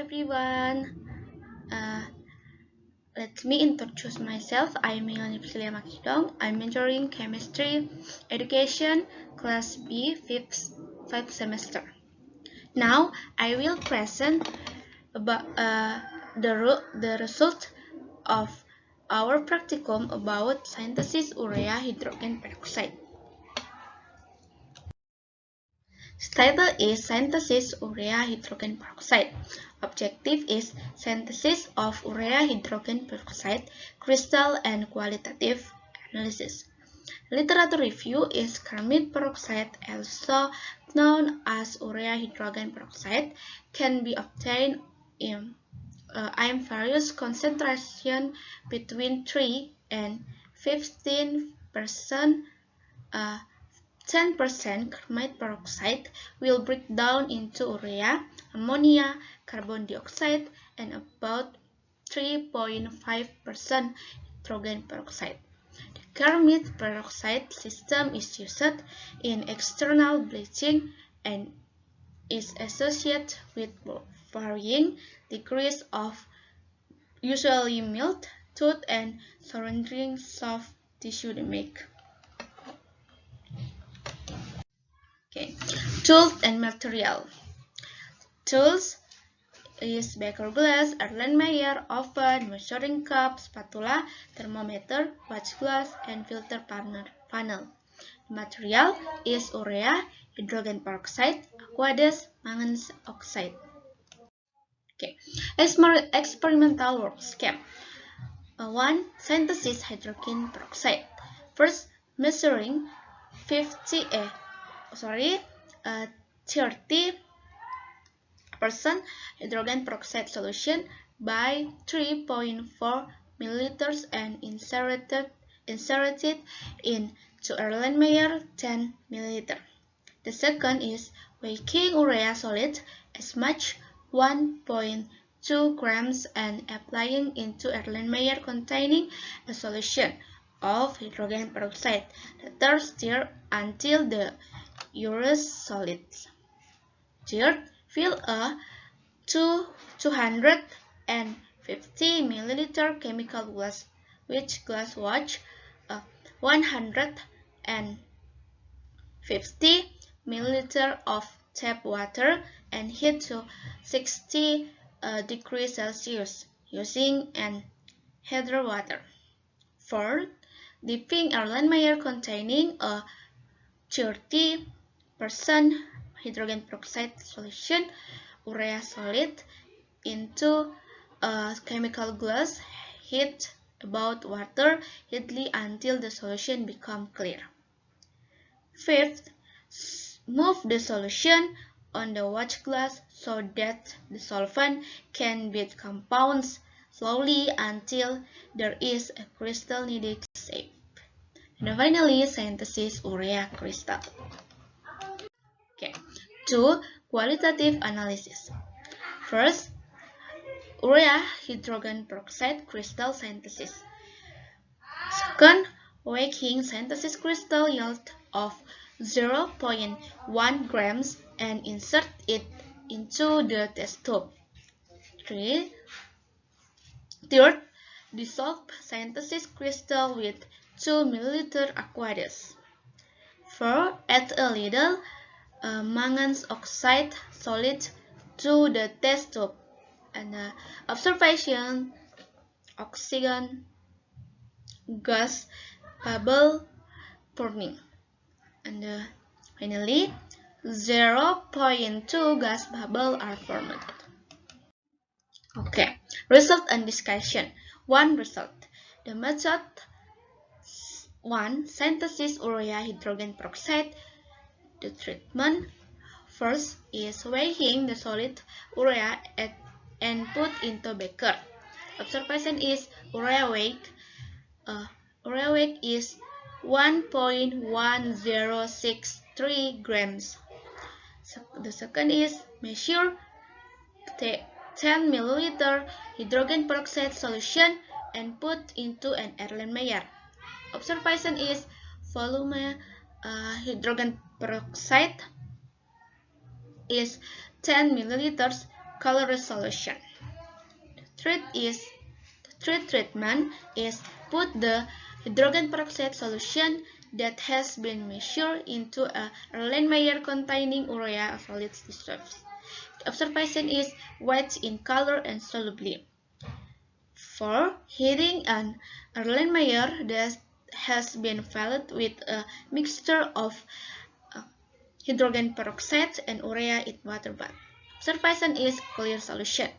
everyone. Uh, Let me introduce myself. I'm F.Makidong. I'm majoring chemistry education, class B, fifth semester. Now I will present about the result of our practicum about synthesis urea-hydrogen peroxide. Title is Synthesis Urea-Hydrogen peroxide. Objective is synthesis of urea-hydrogen peroxide crystal and qualitative analysis. Literature review is carmine peroxide, also known as urea-hydrogen peroxide, can be obtained in various concentration between 3 and 15%. 10% carmine peroxide will break down into urea, ammonia, carbon dioxide, and about 3.5% hydrogen peroxide. The carmine peroxide system is used in external bleaching and is associated with varying degrees of usually mild, tooth, and surrounding soft tissue damage. Okay, tools and material. Tools is beaker glass, Erlenmeyer, oven, measuring cup, spatula, thermometer, watch glass, and filter panel. Material is urea, hydrogen peroxide, aqueous, manganese oxide. Okay, experimental work scheme. 1. Synthesis hydrogen peroxide. First, measuring 30% hydrogen peroxide solution by 3.4 milliliters and inserted into Erlenmeyer 10 milliliter. The second is weighing urea solid as much 1.2 grams and applying into Erlenmeyer containing a solution of hydrogen peroxide. Later stir until the urea is solid. Third, fill a 250 milliliter chemical glass with glass watch 150 milliliter of tap water and heat to 60 degrees Celsius using an heater water. Fourth, dipping Erlenmeyer containing a 30% hydrogen peroxide solution urea solid into a chemical glass, heat about water heatly until the solution becomes clear. Fifth, move the solution on the watch glass so that the solvent can beat compounds slowly until there is a crystal needed shape. And finally, synthesis urea crystal. Okay. 2. Qualitative analysis. First, urea-hydrogen peroxide crystal synthesis. Second, weighing synthesis crystal yield of 0.1 grams and insert it into the test tube. 3. Third, dissolve synthesis crystal with 2 milliliter aqueous. 4. Add a little manganese oxide solid to the test tube and observation oxygen gas bubble forming, and finally 0.2 gas bubble are formed. Okay, result and discussion. 1. Result. The method 1. Synthesis urea-hydrogen peroxide. The treatment first is weighing the solid urea and put into beaker. Observation is urea weight is 1.1063 grams. The second is measure 10 milliliter hydrogen peroxide solution and put into an Erlenmeyer. Observation is volume hydrogen peroxide is 10 milliliters colorless solution. The third treatment is put the hydrogen peroxide solution that has been measured into a Erlenmeyer containing urea solid dissolves. The observation is white in color and soluble. For heating an Erlenmeyer that has been filled with a mixture of hydrogen peroxide and urea in water bath. Observation is clear solution.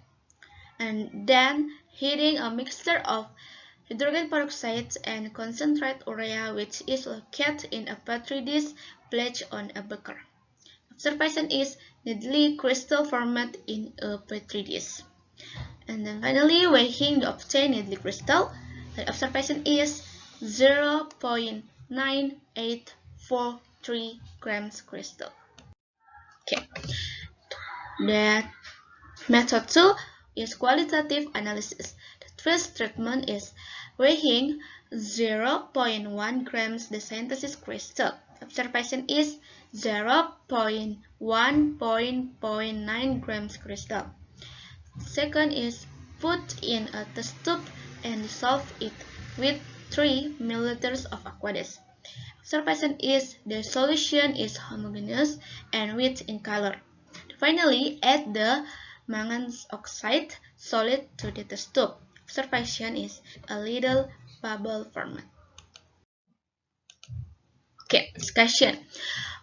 And then heating a mixture of hydrogen peroxide and concentrate urea which is located in a petri dish placed on a beaker. Observation is needly crystal formed in a petri dish. And then finally weighing the obtained needly crystal. The observation is 0.9843 grams crystal. Okay. The method 2 is qualitative analysis. The first treatment is weighing 0.1 grams the synthesis crystal. Observation is 0.1.9 grams crystal. Second is put in a test tube and dissolve it with 3 milliliters of aqueous. Observation is the solution is homogeneous and rich in color. Finally, add the manganese oxide solid to the test tube. Observation is a little bubble formed. Okay, discussion.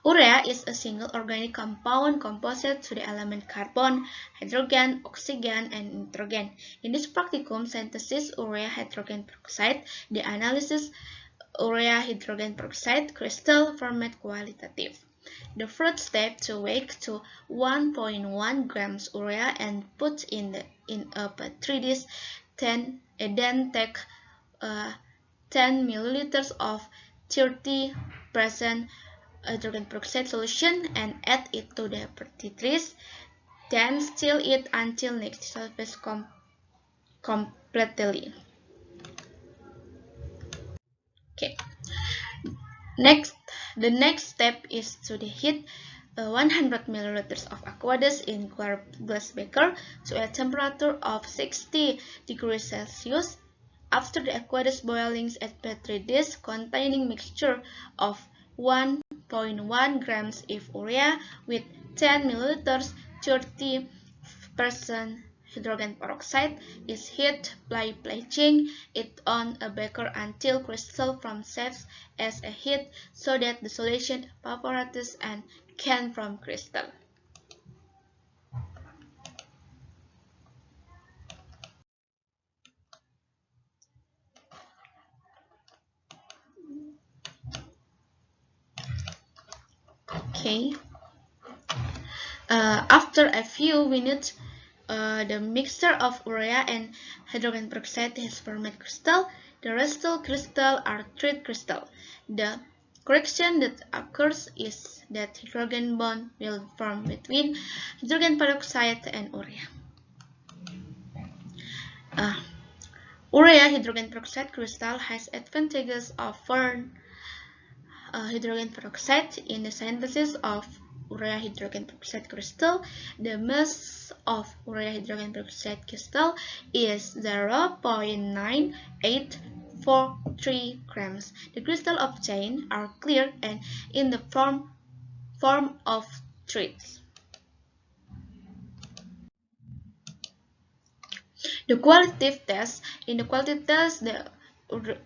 Urea is a single organic compound composed to the element carbon, hydrogen, oxygen, and nitrogen. In this practicum synthesis urea-hydrogen peroxide, the analysis urea-hydrogen peroxide crystal format qualitative. The first step to weigh to 1.1 grams urea and put in a petri dish, then take 10 milliliters of 30% hydrogen peroxide solution and add it to the petri dish. Then stir it until it dissolves completely. Okay. The next step is to heat 100 milliliters of aqueous in glass beaker to a temperature of 60 degrees Celsius. After the aqueous boiling, add petri dish containing mixture of 1.1 grams of urea with 10 milliliters 30% hydrogen peroxide is heated by placing it on a beaker until crystal form serves as a heat so that the solution evaporates and can form crystal. Okay. After a few minutes, the mixture of urea and hydrogen peroxide has formed crystal. The resting crystal are treat crystal. The correction that occurs is that hydrogen bond will form between hydrogen peroxide and urea. Urea-hydrogen peroxide crystal has advantages over hydrogen peroxide in the synthesis of urea-hydrogen peroxide crystal. The mass of urea-hydrogen peroxide crystal is 0.9843 grams. The crystal obtained are clear and in the form of threads. The qualitative test. In the qualitative test, the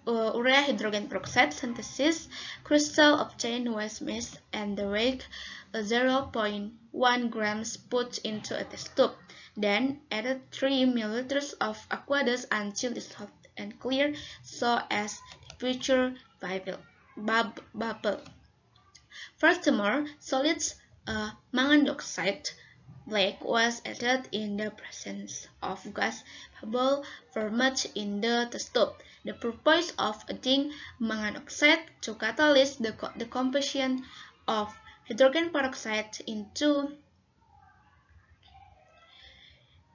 urea-hydrogen peroxide synthesis crystal obtained was mixed and the weight 0.1 grams put into a test tube. Then added 3 milliliters of aqueous until dissolved and clear so as the future bubble. Furthermore, solids manganese oxide black was added in the presence of gas bubble formed in the test tube. The purpose of adding manganese oxide to catalyze the decomposition of hydrogen peroxide into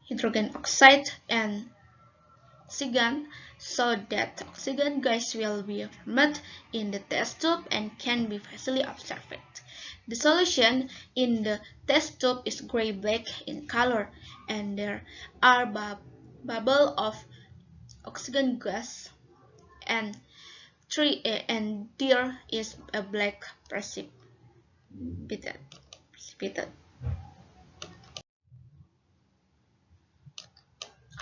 hydrogen oxide and oxygen so that the oxygen gas will be formed in the test tube and can be visually observed. The solution in the test tube is gray-black in color, and there are bubbles of oxygen gas, and there is a black precipitate.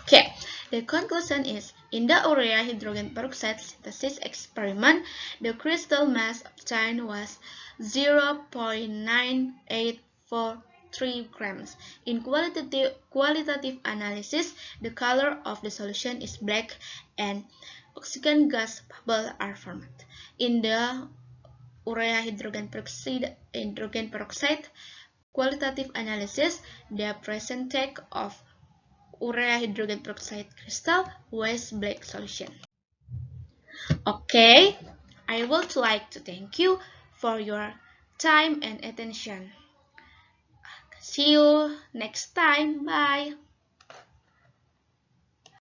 Okay, the conclusion is, in the urea-hydrogen peroxide synthesis experiment, the crystal mass obtained was 0.9843 grams. In qualitative analysis, the color of the solution is black and oxygen gas bubbles are formed. In the urea-hydrogen peroxide qualitative analysis, the percentage of urea-hydrogen peroxide crystal was black solution. Okay, I would like to thank you for your time and attention. See you next time. Bye.